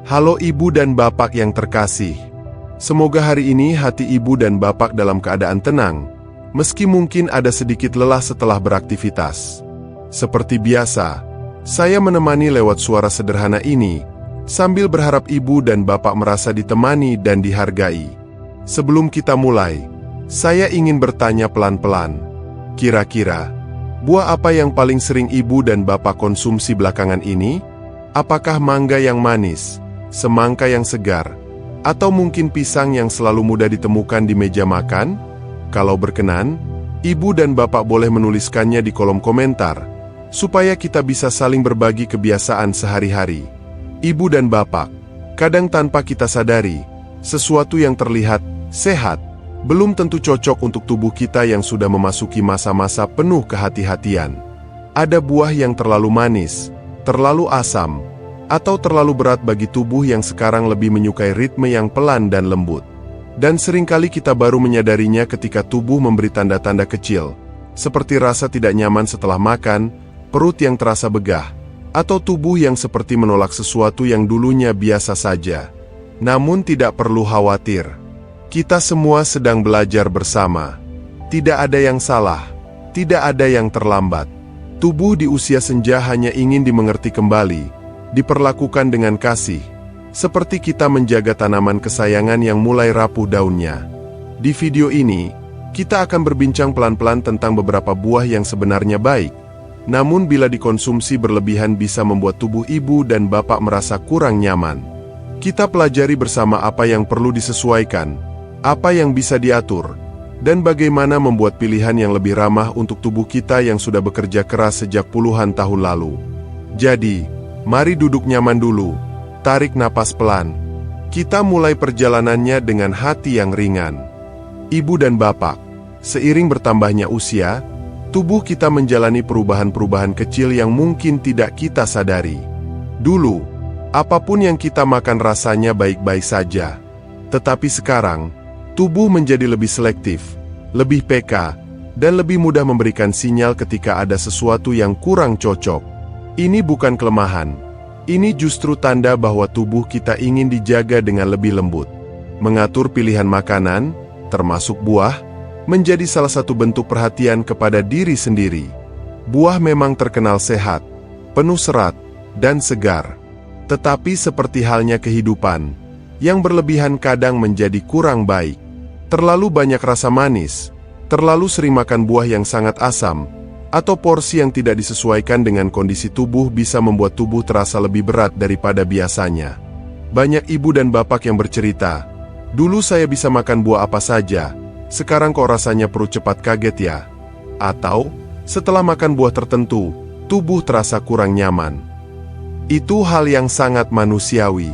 Halo ibu dan bapak yang terkasih. Semoga hari ini hati ibu dan bapak dalam keadaan tenang, meski mungkin ada sedikit lelah setelah beraktivitas. Seperti biasa, saya menemani lewat suara sederhana ini, sambil berharap ibu dan bapak merasa ditemani dan dihargai. Sebelum kita mulai, saya ingin bertanya pelan-pelan. Kira-kira, buah apa yang paling sering ibu dan bapak konsumsi belakangan ini? Apakah mangga yang manis, semangka yang segar, atau mungkin pisang yang selalu mudah ditemukan di meja makan? Kalau berkenan, ibu dan bapak boleh menuliskannya di kolom komentar, supaya kita bisa saling berbagi kebiasaan sehari-hari. Ibu dan bapak, kadang tanpa kita sadari, sesuatu yang terlihat sehat, belum tentu cocok untuk tubuh kita yang sudah memasuki masa-masa penuh kehati-hatian. Ada buah yang terlalu manis, terlalu asam, atau terlalu berat bagi tubuh yang sekarang lebih menyukai ritme yang pelan dan lembut. Dan seringkali kita baru menyadarinya ketika tubuh memberi tanda-tanda kecil, seperti rasa tidak nyaman setelah makan, perut yang terasa begah, atau tubuh yang seperti menolak sesuatu yang dulunya biasa saja. Namun tidak perlu khawatir. Kita semua sedang belajar bersama. Tidak ada yang salah, tidak ada yang terlambat. Tubuh di usia senja hanya ingin dimengerti kembali, diperlakukan dengan kasih, seperti kita menjaga tanaman kesayangan yang mulai rapuh daunnya. Di video ini, kita akan berbincang pelan-pelan tentang beberapa buah yang sebenarnya baik, namun bila dikonsumsi berlebihan bisa membuat tubuh ibu dan bapak merasa kurang nyaman. Kita pelajari bersama apa yang perlu disesuaikan, apa yang bisa diatur, dan bagaimana membuat pilihan yang lebih ramah untuk tubuh kita yang sudah bekerja keras sejak puluhan tahun lalu. Jadi, mari duduk nyaman dulu, tarik napas pelan. Kita mulai perjalanannya dengan hati yang ringan. Ibu dan bapak, seiring bertambahnya usia, tubuh kita menjalani perubahan-perubahan kecil yang mungkin tidak kita sadari. Dulu, apapun yang kita makan rasanya baik-baik saja. Tetapi sekarang, tubuh menjadi lebih selektif, lebih peka, dan lebih mudah memberikan sinyal ketika ada sesuatu yang kurang cocok. Ini bukan kelemahan. Ini justru tanda bahwa tubuh kita ingin dijaga dengan lebih lembut. Mengatur pilihan makanan, termasuk buah, menjadi salah satu bentuk perhatian kepada diri sendiri. Buah memang terkenal sehat, penuh serat, dan segar. Tetapi seperti halnya kehidupan, yang berlebihan kadang menjadi kurang baik. Terlalu banyak rasa manis, terlalu sering makan buah yang sangat asam, atau porsi yang tidak disesuaikan dengan kondisi tubuh bisa membuat tubuh terasa lebih berat daripada biasanya. Banyak ibu dan bapak yang bercerita, "Dulu saya bisa makan buah apa saja, sekarang kok rasanya perut cepat kaget ya?" Atau, "Setelah makan buah tertentu, tubuh terasa kurang nyaman." Itu hal yang sangat manusiawi.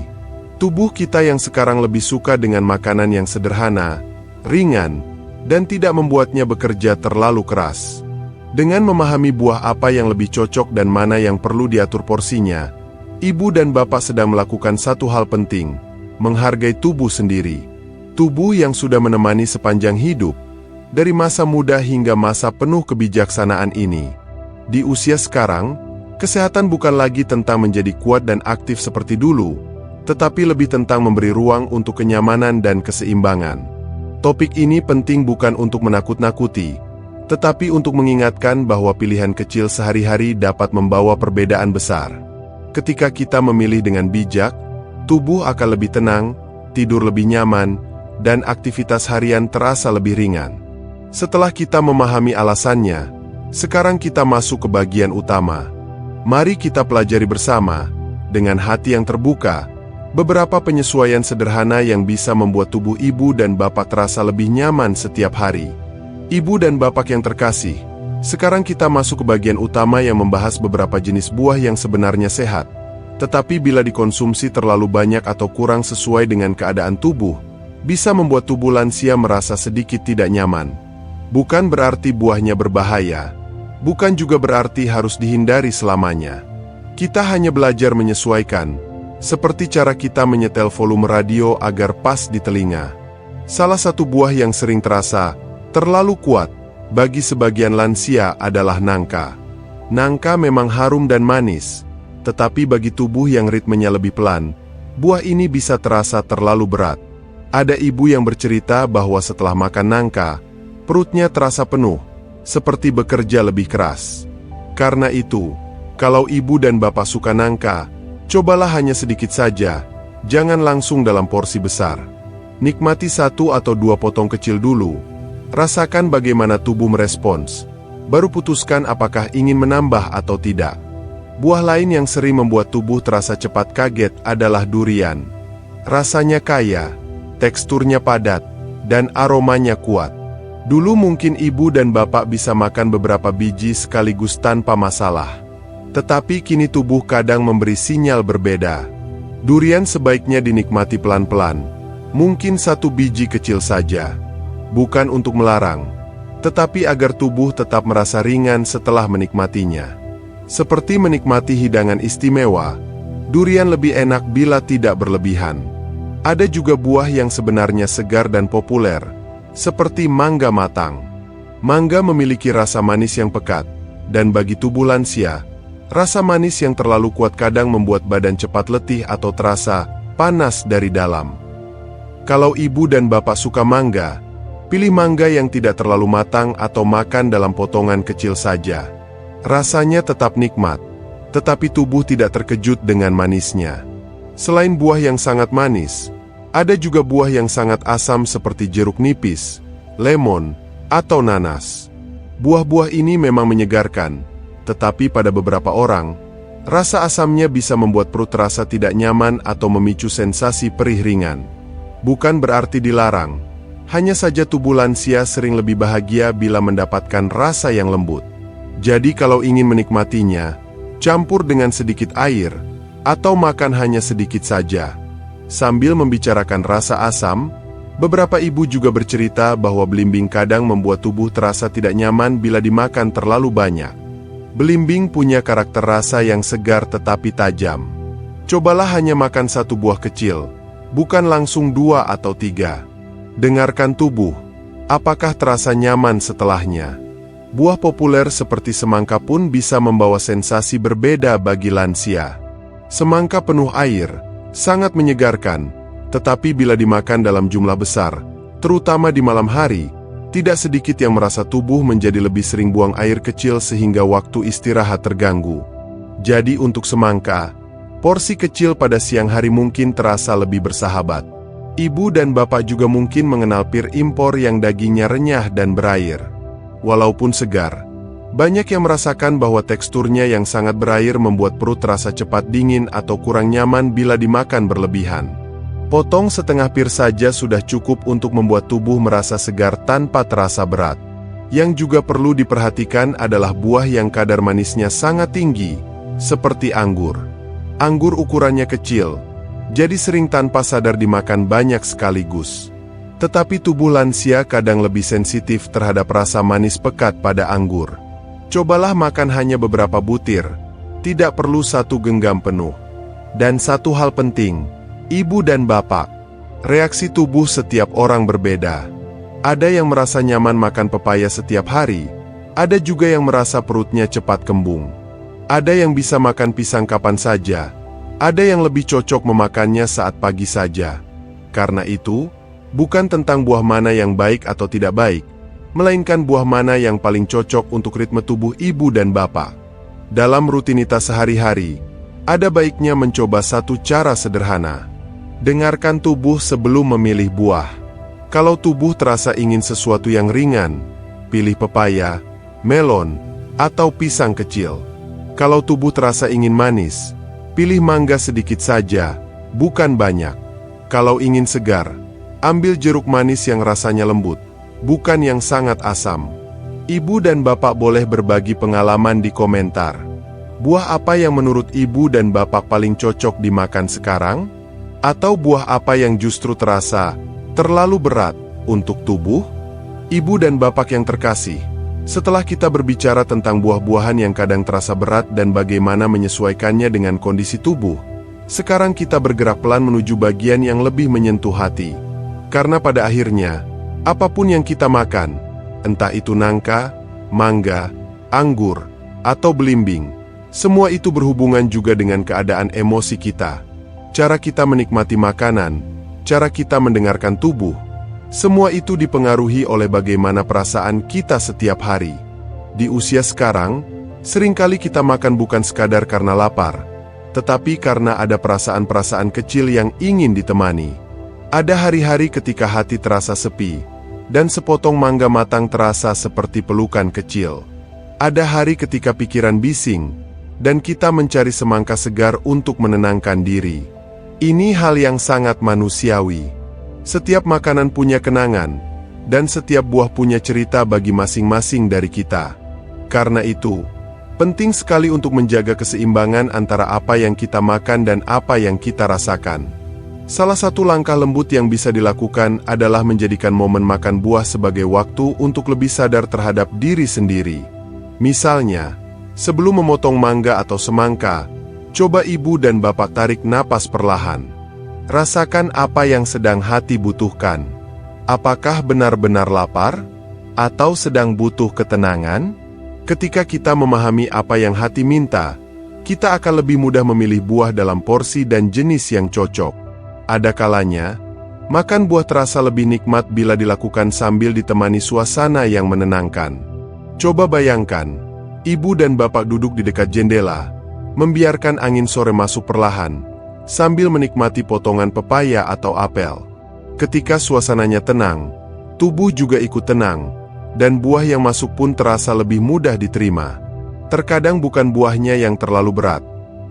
Tubuh kita yang sekarang lebih suka dengan makanan yang sederhana, ringan, dan tidak membuatnya bekerja terlalu keras. Dengan memahami buah apa yang lebih cocok dan mana yang perlu diatur porsinya, ibu dan bapak sedang melakukan satu hal penting, menghargai tubuh sendiri. Tubuh yang sudah menemani sepanjang hidup, dari masa muda hingga masa penuh kebijaksanaan ini. Di usia sekarang, kesehatan bukan lagi tentang menjadi kuat dan aktif seperti dulu, tetapi lebih tentang memberi ruang untuk kenyamanan dan keseimbangan. Topik ini penting bukan untuk menakut-nakuti, tetapi untuk mengingatkan bahwa pilihan kecil sehari-hari dapat membawa perbedaan besar. Ketika kita memilih dengan bijak, tubuh akan lebih tenang, tidur lebih nyaman, dan aktivitas harian terasa lebih ringan. Setelah kita memahami alasannya, sekarang kita masuk ke bagian utama. Mari kita pelajari bersama, dengan hati yang terbuka, beberapa penyesuaian sederhana yang bisa membuat tubuh ibu dan bapak terasa lebih nyaman setiap hari. Ibu dan bapak yang terkasih, sekarang kita masuk ke bagian utama yang membahas beberapa jenis buah yang sebenarnya sehat. Tetapi bila dikonsumsi terlalu banyak atau kurang sesuai dengan keadaan tubuh, bisa membuat tubuh lansia merasa sedikit tidak nyaman. Bukan berarti buahnya berbahaya, bukan juga berarti harus dihindari selamanya. Kita hanya belajar menyesuaikan, seperti cara kita menyetel volume radio agar pas di telinga. Salah satu buah yang sering terasa terlalu kuat bagi sebagian lansia adalah nangka. Nangka memang harum dan manis, tetapi bagi tubuh yang ritmenya lebih pelan, Buah ini bisa terasa terlalu berat. Ada ibu yang bercerita bahwa setelah makan nangka, perutnya terasa penuh, seperti bekerja lebih keras. Karena itu, kalau ibu dan bapak suka nangka, cobalah hanya sedikit saja, jangan langsung dalam porsi besar. Nikmati 1 atau 2 potong kecil dulu, rasakan bagaimana tubuh merespons, baru putuskan apakah ingin menambah atau tidak. Buah lain yang sering membuat tubuh terasa cepat kaget adalah durian. Rasanya kaya, teksturnya padat, dan aromanya kuat. Dulu mungkin ibu dan bapak bisa makan beberapa biji sekaligus tanpa masalah. Tetapi kini tubuh kadang memberi sinyal berbeda. Durian sebaiknya dinikmati pelan-pelan, mungkin 1 biji kecil saja. Bukan untuk melarang, tetapi agar tubuh tetap merasa ringan setelah menikmatinya. Seperti menikmati hidangan istimewa, durian lebih enak bila tidak berlebihan. Ada juga buah yang sebenarnya segar dan populer, seperti mangga matang. Mangga memiliki rasa manis yang pekat, dan bagi tubuh lansia, rasa manis yang terlalu kuat kadang membuat badan cepat letih atau terasa panas dari dalam. Kalau ibu dan bapak suka mangga, pilih mangga yang tidak terlalu matang atau makan dalam potongan kecil saja. Rasanya tetap nikmat, tetapi tubuh tidak terkejut dengan manisnya. Selain buah yang sangat manis, ada juga buah yang sangat asam seperti jeruk nipis, lemon, atau nanas. Buah-buah ini memang menyegarkan, tetapi pada beberapa orang, rasa asamnya bisa membuat perut terasa tidak nyaman atau memicu sensasi perih ringan. Bukan berarti dilarang, hanya saja tubuh lansia sering lebih bahagia bila mendapatkan rasa yang lembut. Jadi kalau ingin menikmatinya, campur dengan sedikit air, atau makan hanya sedikit saja. Sambil membicarakan rasa asam, beberapa ibu juga bercerita bahwa belimbing kadang membuat tubuh terasa tidak nyaman bila dimakan terlalu banyak. Belimbing punya karakter rasa yang segar tetapi tajam. Cobalah hanya makan 1 buah kecil, bukan langsung 2 atau 3. Dengarkan tubuh, apakah terasa nyaman setelahnya. Buah populer seperti semangka pun bisa membawa sensasi berbeda bagi lansia. Semangka penuh air, sangat menyegarkan, tetapi bila dimakan dalam jumlah besar, terutama di malam hari, tidak sedikit yang merasa tubuh menjadi lebih sering buang air kecil sehingga waktu istirahat terganggu. Jadi untuk semangka, porsi kecil pada siang hari mungkin terasa lebih bersahabat. Ibu dan bapak juga mungkin mengenal pir impor yang dagingnya renyah dan berair. Walaupun segar, banyak yang merasakan bahwa teksturnya yang sangat berair membuat perut terasa cepat dingin atau kurang nyaman bila dimakan berlebihan. Potong setengah pir saja sudah cukup untuk membuat tubuh merasa segar tanpa terasa berat. Yang juga perlu diperhatikan adalah buah yang kadar manisnya sangat tinggi, seperti anggur. Anggur ukurannya kecil, jadi sering tanpa sadar dimakan banyak sekaligus. Tetapi tubuh lansia kadang lebih sensitif terhadap rasa manis pekat pada anggur. Cobalah makan hanya beberapa butir, tidak perlu 1 genggam penuh. Dan satu hal penting, ibu dan bapak, reaksi tubuh setiap orang berbeda. Ada yang merasa nyaman makan pepaya setiap hari, ada juga yang merasa perutnya cepat kembung. Ada yang bisa makan pisang kapan saja, ada yang lebih cocok memakannya saat pagi saja. Karena itu, bukan tentang buah mana yang baik atau tidak baik, melainkan buah mana yang paling cocok untuk ritme tubuh ibu dan bapak. Dalam rutinitas sehari-hari, ada baiknya mencoba 1 cara sederhana. Dengarkan tubuh sebelum memilih buah. Kalau tubuh terasa ingin sesuatu yang ringan, pilih pepaya, melon, atau pisang kecil. Kalau tubuh terasa ingin manis, pilih mangga sedikit saja, bukan banyak. Kalau ingin segar, ambil jeruk manis yang rasanya lembut, bukan yang sangat asam. Ibu dan bapak boleh berbagi pengalaman di komentar. Buah apa yang menurut ibu dan bapak paling cocok dimakan sekarang? Atau buah apa yang justru terasa terlalu berat untuk tubuh? Ibu dan bapak yang terkasih, setelah kita berbicara tentang buah-buahan yang kadang terasa berat dan bagaimana menyesuaikannya dengan kondisi tubuh, sekarang kita bergerak pelan menuju bagian yang lebih menyentuh hati. Karena pada akhirnya, apapun yang kita makan, entah itu nangka, mangga, anggur, atau belimbing, semua itu berhubungan juga dengan keadaan emosi kita. cara kita menikmati makanan, cara kita mendengarkan tubuh, semua itu dipengaruhi oleh bagaimana perasaan kita setiap hari. Di usia sekarang, seringkali kita makan bukan sekadar karena lapar, tetapi karena ada perasaan-perasaan kecil yang ingin ditemani. Ada hari-hari ketika hati terasa sepi, dan sepotong mangga matang terasa seperti pelukan kecil. Ada hari ketika pikiran bising, dan kita mencari semangka segar untuk menenangkan diri. Ini hal yang sangat manusiawi. Setiap makanan punya kenangan, dan setiap buah punya cerita bagi masing-masing dari kita. Karena itu, penting sekali untuk menjaga keseimbangan antara apa yang kita makan dan apa yang kita rasakan. Salah satu langkah lembut yang bisa dilakukan adalah menjadikan momen makan buah sebagai waktu untuk lebih sadar terhadap diri sendiri. Misalnya, sebelum memotong mangga atau semangka, coba ibu dan bapak tarik napas perlahan. Rasakan apa yang sedang hati butuhkan. Apakah benar-benar lapar? Atau sedang butuh ketenangan? Ketika kita memahami apa yang hati minta, kita akan lebih mudah memilih buah dalam porsi dan jenis yang cocok. Ada kalanya, makan buah terasa lebih nikmat bila dilakukan sambil ditemani suasana yang menenangkan. Coba bayangkan, ibu dan bapak duduk di dekat jendela, membiarkan angin sore masuk perlahan, sambil menikmati potongan pepaya atau apel. Ketika suasananya tenang, tubuh juga ikut tenang, dan buah yang masuk pun terasa lebih mudah diterima. Terkadang bukan buahnya yang terlalu berat,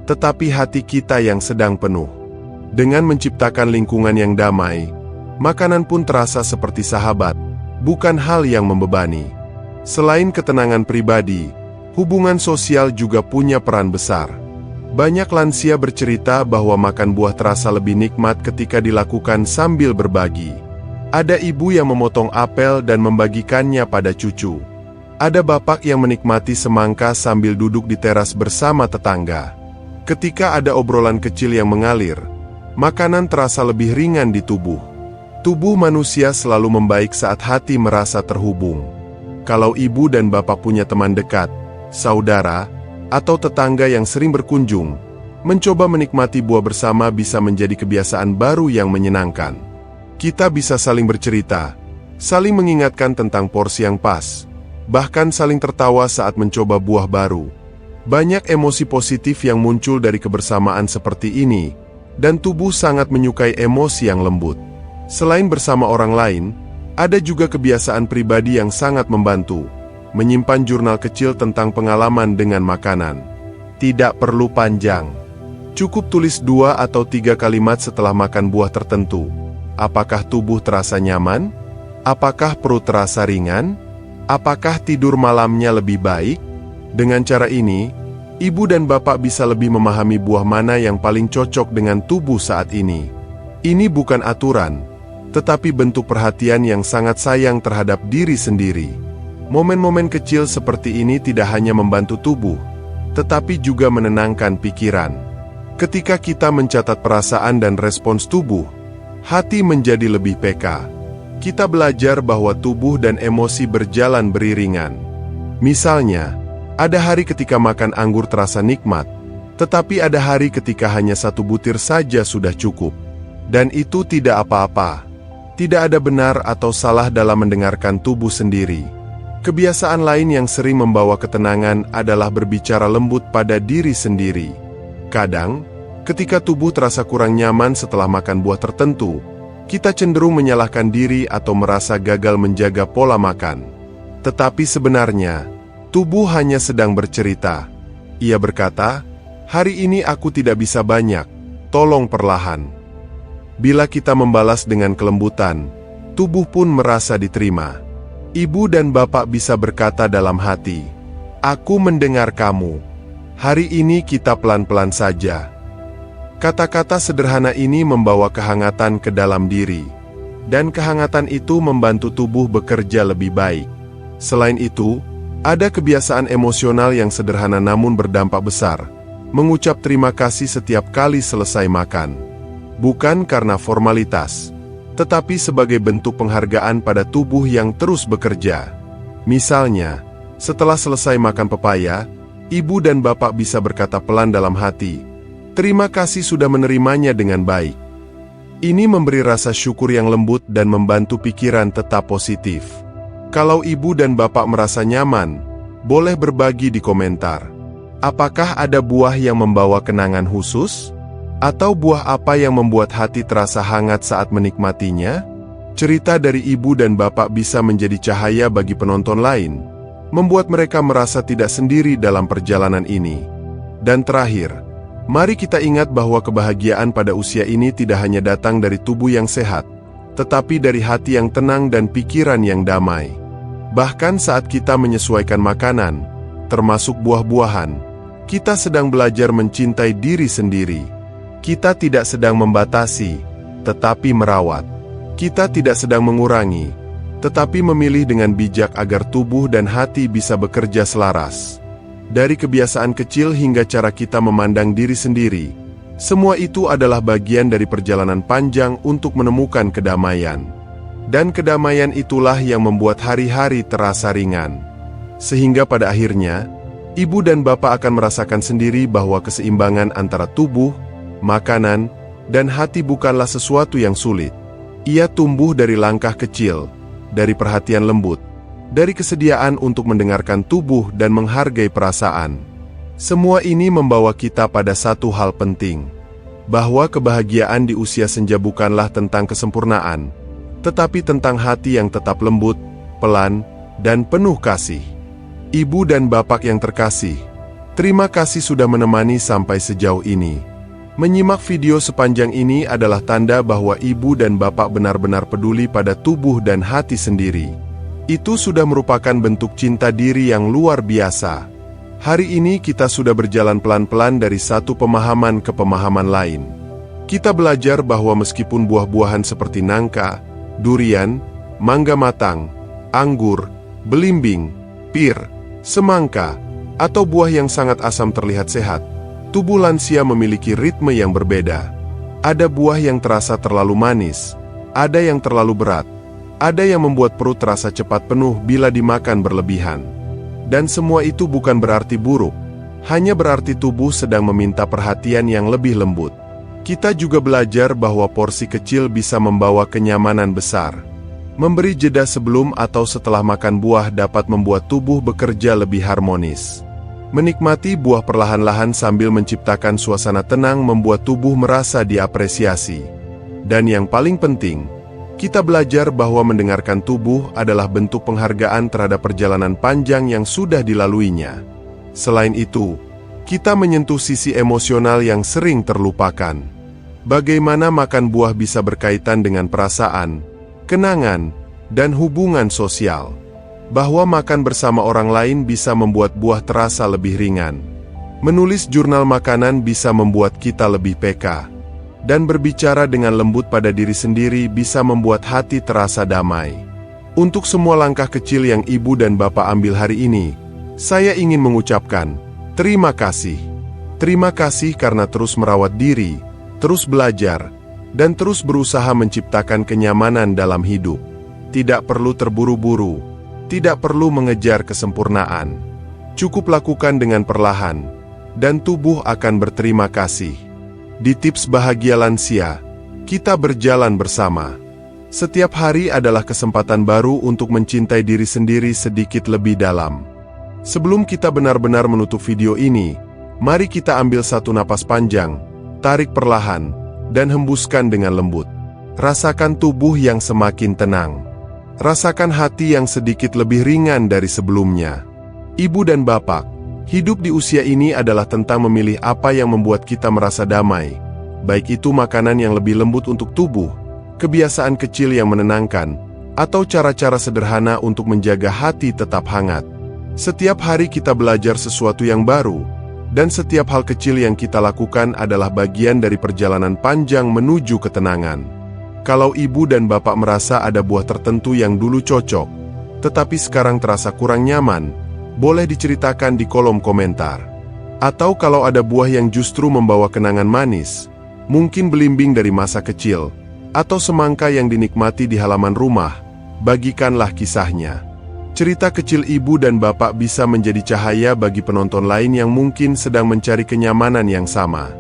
tetapi hati kita yang sedang penuh. Dengan menciptakan lingkungan yang damai, makanan pun terasa seperti sahabat, bukan hal yang membebani. Selain ketenangan pribadi, hubungan sosial juga punya peran besar. Banyak lansia bercerita bahwa makan buah terasa lebih nikmat ketika dilakukan sambil berbagi. Ada ibu yang memotong apel dan membagikannya pada cucu. Ada bapak yang menikmati semangka sambil duduk di teras bersama tetangga. Ketika ada obrolan kecil yang mengalir, makanan terasa lebih ringan di tubuh. Tubuh manusia selalu membaik saat hati merasa terhubung. Kalau ibu dan bapak punya teman dekat, saudara, atau tetangga yang sering berkunjung, mencoba menikmati buah bersama bisa menjadi kebiasaan baru yang menyenangkan. Kita bisa saling bercerita, saling mengingatkan tentang porsi yang pas, bahkan saling tertawa saat mencoba buah baru. Banyak emosi positif yang muncul dari kebersamaan seperti ini, dan tubuh sangat menyukai emosi yang lembut. Selain bersama orang lain, ada juga kebiasaan pribadi yang sangat membantu. Menyimpan jurnal kecil tentang pengalaman dengan makanan. Tidak perlu panjang. Cukup tulis 2 atau 3 kalimat setelah makan buah tertentu. Apakah tubuh terasa nyaman? Apakah perut terasa ringan? Apakah tidur malamnya lebih baik? Dengan cara ini, ibu dan bapak bisa lebih memahami buah mana yang paling cocok dengan tubuh saat ini. Ini bukan aturan, tetapi bentuk perhatian yang sangat sayang terhadap diri sendiri. Momen-momen kecil seperti ini tidak hanya membantu tubuh, tetapi juga menenangkan pikiran. Ketika kita mencatat perasaan dan respons tubuh, hati menjadi lebih peka. Kita belajar bahwa tubuh dan emosi berjalan beriringan. Misalnya, ada hari ketika makan anggur terasa nikmat, tetapi ada hari ketika hanya 1 butir saja sudah cukup. Dan itu tidak apa-apa. Tidak ada benar atau salah dalam mendengarkan tubuh sendiri. Kebiasaan lain yang sering membawa ketenangan adalah berbicara lembut pada diri sendiri. Kadang, ketika tubuh terasa kurang nyaman setelah makan buah tertentu, kita cenderung menyalahkan diri atau merasa gagal menjaga pola makan. Tetapi sebenarnya, tubuh hanya sedang bercerita. Ia berkata, "Hari ini aku tidak bisa banyak, tolong perlahan." Bila kita membalas dengan kelembutan, tubuh pun merasa diterima. Ibu dan bapak bisa berkata dalam hati, "Aku mendengar kamu. Hari ini kita pelan-pelan saja." Kata-kata sederhana ini membawa kehangatan ke dalam diri, dan kehangatan itu membantu tubuh bekerja lebih baik. Selain itu, ada kebiasaan emosional yang sederhana namun berdampak besar. Mengucap terima kasih setiap kali selesai makan. Bukan karena formalitas, tetapi sebagai bentuk penghargaan pada tubuh yang terus bekerja. Misalnya, setelah selesai makan pepaya, ibu dan bapak bisa berkata pelan dalam hati, Terima kasih sudah menerimanya dengan baik. Ini memberi rasa syukur yang lembut dan membantu pikiran tetap positif. Kalau ibu dan bapak merasa nyaman, boleh berbagi di komentar. Apakah ada buah yang membawa kenangan khusus? Atau buah apa yang membuat hati terasa hangat saat menikmatinya? Cerita dari ibu dan bapak bisa menjadi cahaya bagi penonton lain, membuat mereka merasa tidak sendiri dalam perjalanan ini. Dan terakhir, mari kita ingat bahwa kebahagiaan pada usia ini tidak hanya datang dari tubuh yang sehat, tetapi dari hati yang tenang dan pikiran yang damai. Bahkan saat kita menyesuaikan makanan, termasuk buah-buahan, kita sedang belajar mencintai diri sendiri. Kita tidak sedang membatasi, tetapi merawat. Kita tidak sedang mengurangi, tetapi memilih dengan bijak agar tubuh dan hati bisa bekerja selaras. Dari kebiasaan kecil hingga cara kita memandang diri sendiri, semua itu adalah bagian dari perjalanan panjang untuk menemukan kedamaian. Dan kedamaian itulah yang membuat hari-hari terasa ringan. Sehingga pada akhirnya, ibu dan bapak akan merasakan sendiri bahwa keseimbangan antara tubuh, makanan, dan hati bukanlah sesuatu yang sulit. Ia tumbuh dari langkah kecil, dari perhatian lembut, dari kesediaan untuk mendengarkan tubuh dan menghargai perasaan. Semua ini membawa kita pada satu hal penting, bahwa kebahagiaan di usia senja bukanlah tentang kesempurnaan, tetapi tentang hati yang tetap lembut, pelan, dan penuh kasih. Ibu dan bapak yang terkasih, terima kasih sudah menemani sampai sejauh ini. Menyimak video sepanjang ini adalah tanda bahwa ibu dan bapak benar-benar peduli pada tubuh dan hati sendiri. Itu sudah merupakan bentuk cinta diri yang luar biasa. Hari ini kita sudah berjalan pelan-pelan dari satu pemahaman ke pemahaman lain. Kita belajar bahwa meskipun buah-buahan seperti nangka, durian, mangga matang, anggur, belimbing, pir, semangka, atau buah yang sangat asam terlihat sehat, tubuh lansia memiliki ritme yang berbeda. Ada buah yang terasa terlalu manis, ada yang terlalu berat, ada yang membuat perut terasa cepat penuh bila dimakan berlebihan. Dan semua itu bukan berarti buruk, hanya berarti tubuh sedang meminta perhatian yang lebih lembut. Kita juga belajar bahwa porsi kecil bisa membawa kenyamanan besar. Memberi jeda sebelum atau setelah makan buah dapat membuat tubuh bekerja lebih harmonis. Menikmati buah perlahan-lahan sambil menciptakan suasana tenang membuat tubuh merasa diapresiasi. Dan yang paling penting, kita belajar bahwa mendengarkan tubuh adalah bentuk penghargaan terhadap perjalanan panjang yang sudah dilaluinya. Selain itu, kita menyentuh sisi emosional yang sering terlupakan. Bagaimana makan buah bisa berkaitan dengan perasaan, kenangan, dan hubungan sosial. Bahwa makan bersama orang lain bisa membuat buah terasa lebih ringan. Menulis jurnal makanan bisa membuat kita lebih peka. Dan berbicara dengan lembut pada diri sendiri bisa membuat hati terasa damai. Untuk semua langkah kecil yang ibu dan bapak ambil hari ini, saya ingin mengucapkan terima kasih. Terima kasih karena terus merawat diri, terus belajar, dan terus berusaha menciptakan kenyamanan dalam hidup. Tidak perlu terburu-buru. Tidak perlu mengejar kesempurnaan. Cukup lakukan dengan perlahan, dan tubuh akan berterima kasih. Di tips bahagia lansia, kita berjalan bersama. Setiap hari adalah kesempatan baru untuk mencintai diri sendiri sedikit lebih dalam. Sebelum kita benar-benar menutup video ini, mari kita ambil satu napas panjang, tarik perlahan, dan hembuskan dengan lembut. Rasakan tubuh yang semakin tenang. Rasakan hati yang sedikit lebih ringan dari sebelumnya. Ibu dan bapak, hidup di usia ini adalah tentang memilih apa yang membuat kita merasa damai. Baik itu makanan yang lebih lembut untuk tubuh, kebiasaan kecil yang menenangkan, atau cara-cara sederhana untuk menjaga hati tetap hangat. Setiap hari kita belajar sesuatu yang baru, dan setiap hal kecil yang kita lakukan adalah bagian dari perjalanan panjang menuju ketenangan. Kalau ibu dan bapak merasa ada buah tertentu yang dulu cocok, tetapi sekarang terasa kurang nyaman, boleh diceritakan di kolom komentar. Atau kalau ada buah yang justru membawa kenangan manis, mungkin belimbing dari masa kecil, atau semangka yang dinikmati di halaman rumah, bagikanlah kisahnya. Cerita kecil ibu dan bapak bisa menjadi cahaya bagi penonton lain yang mungkin sedang mencari kenyamanan yang sama.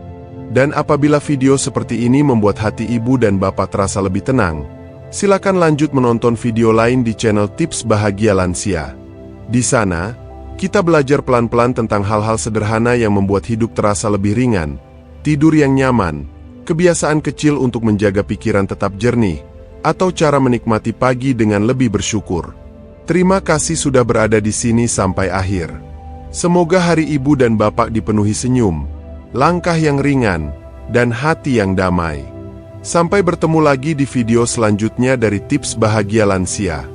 Dan apabila video seperti ini membuat hati ibu dan bapak terasa lebih tenang, silakan lanjut menonton video lain di channel Tips Bahagia Lansia. Di sana, kita belajar pelan-pelan tentang hal-hal sederhana yang membuat hidup terasa lebih ringan, tidur yang nyaman, kebiasaan kecil untuk menjaga pikiran tetap jernih, atau cara menikmati pagi dengan lebih bersyukur. Terima kasih sudah berada di sini sampai akhir. Semoga hari ibu dan bapak dipenuhi senyum, langkah yang ringan, dan hati yang damai. Sampai bertemu lagi di video selanjutnya dari Tips Bahagia Lansia.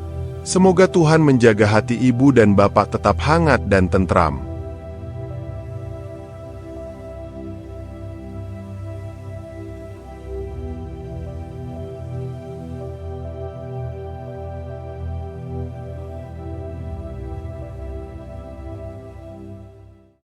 Semoga Tuhan menjaga hati ibu dan bapak tetap hangat dan tentram.